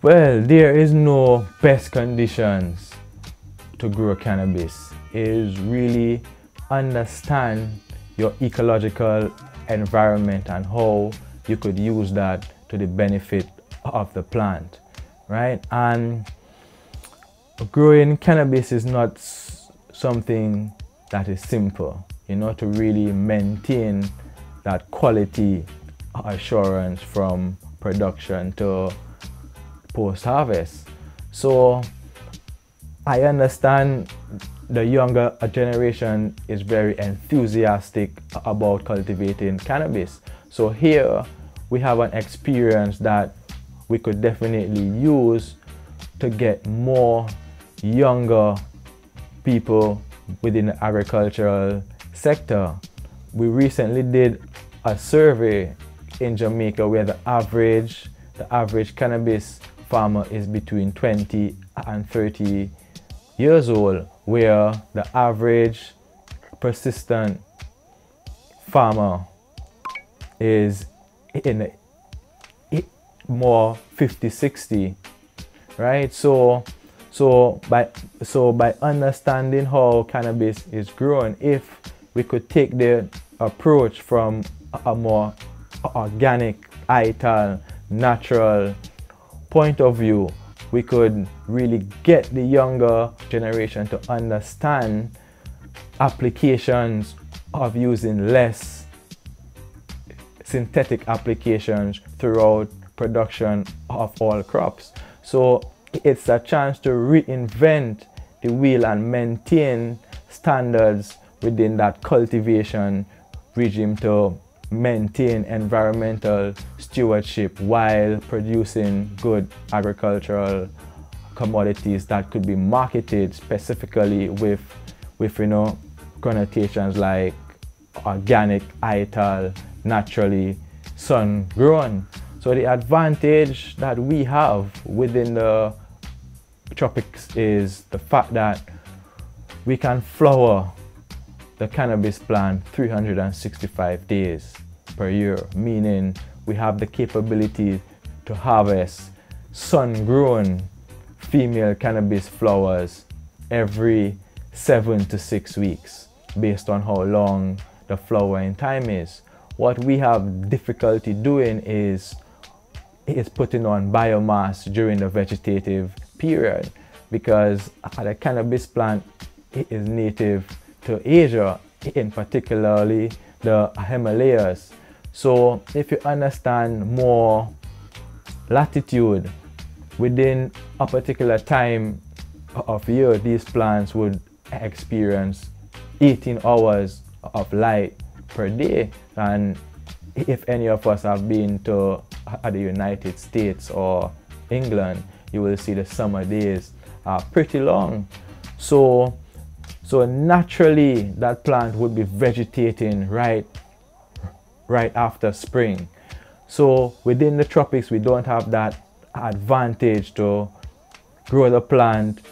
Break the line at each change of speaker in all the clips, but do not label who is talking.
Well, there is no best conditions to grow cannabis. It is really understand your ecological environment and how you could use that to the benefit of the plant, right? And growing cannabis is not something that is simple, you know, to really maintain that quality assurance from production to post-harvest. So I understand the younger generation is very enthusiastic about cultivating cannabis. So here we have an experience that we could definitely use to get more younger people within the agricultural sector. We recently did a survey in Jamaica where the average cannabis farmer is between 20 and 30 years old, where the average persistent farmer is in more 50-60, right? So by understanding how cannabis is grown, if we could take the approach from a more organic, vital, natural point of view, we could really get the younger generation to understand applications of using less synthetic applications throughout production of all crops. So it's a chance to reinvent the wheel and maintain standards within that cultivation regime to maintain environmental stewardship while producing good agricultural commodities that could be marketed specifically with you know, connotations like organic, vital, naturally sun grown. So the advantage that we have within the tropics is the fact that we can flower the cannabis plant 365 days per year, meaning we have the capability to harvest sun-grown female cannabis flowers every 7 to 6 weeks based on how long the flowering time is. What we have difficulty doing is putting on biomass during the vegetative period, because the cannabis plant is native to Asia, in particularly the Himalayas. So if you understand more latitude within a particular time of year, these plants would experience 18 hours of light per day. And if any of us have been to the United States or England, you will see the summer days are pretty long. So naturally that plant would be vegetating right after spring. So within the tropics we don't have that advantage to grow the plant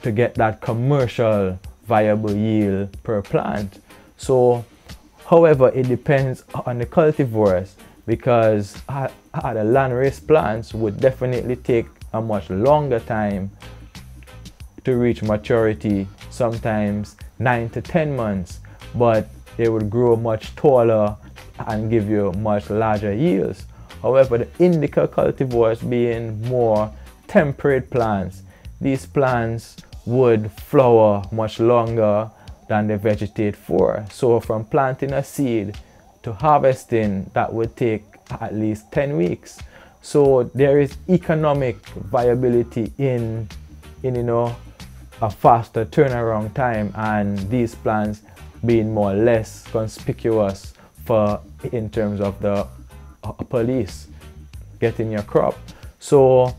to get that commercial viable yield per plant. So however, it depends on the cultivars, because the landrace plants would definitely take a much longer time to reach maturity, sometimes 9 to 10 months, but they would grow much taller and give you much larger yields. However, the indica cultivars being more temperate plants, these plants would flower much longer than they vegetate for. So from planting a seed to harvesting, that would take at least 10 weeks. So there is economic viability in you know, a faster turnaround time, and these plants being more or less conspicuous for in terms of the police getting your crop. So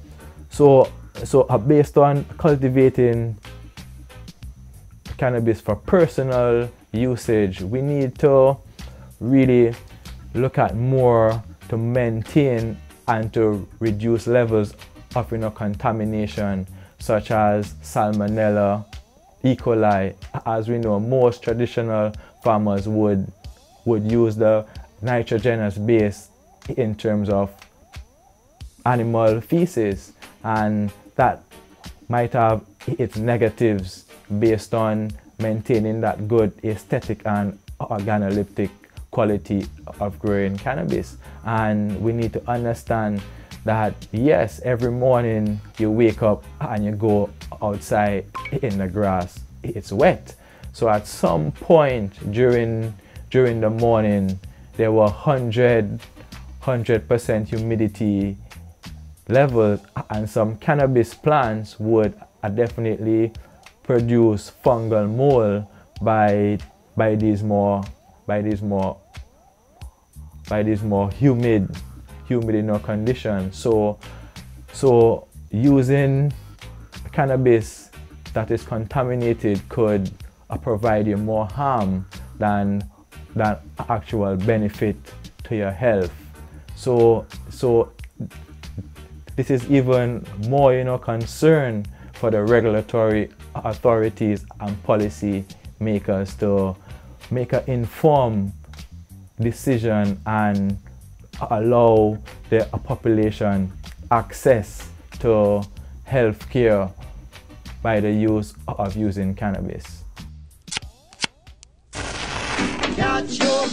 based on cultivating cannabis for personal usage, we need to really look at more to maintain and to reduce levels of, you know, contamination such as salmonella, E. coli. As we know, most traditional farmers would use the nitrogenous base in terms of animal feces, and that might have its negatives based on maintaining that good aesthetic and organoleptic quality of growing cannabis. And we need to understand that yes, every morning you wake up and you go outside in the grass, it's wet. So at some point during the morning, there were 100% humidity levels, and some cannabis plants would definitely produce fungal mold by these more humid conditions. So using cannabis that is contaminated could provide you more harm than actual benefit to your health. So this is even more concern for the regulatory authorities and policy makers to make an informed decision and allow the population access to health care by the use of using cannabis. Catch your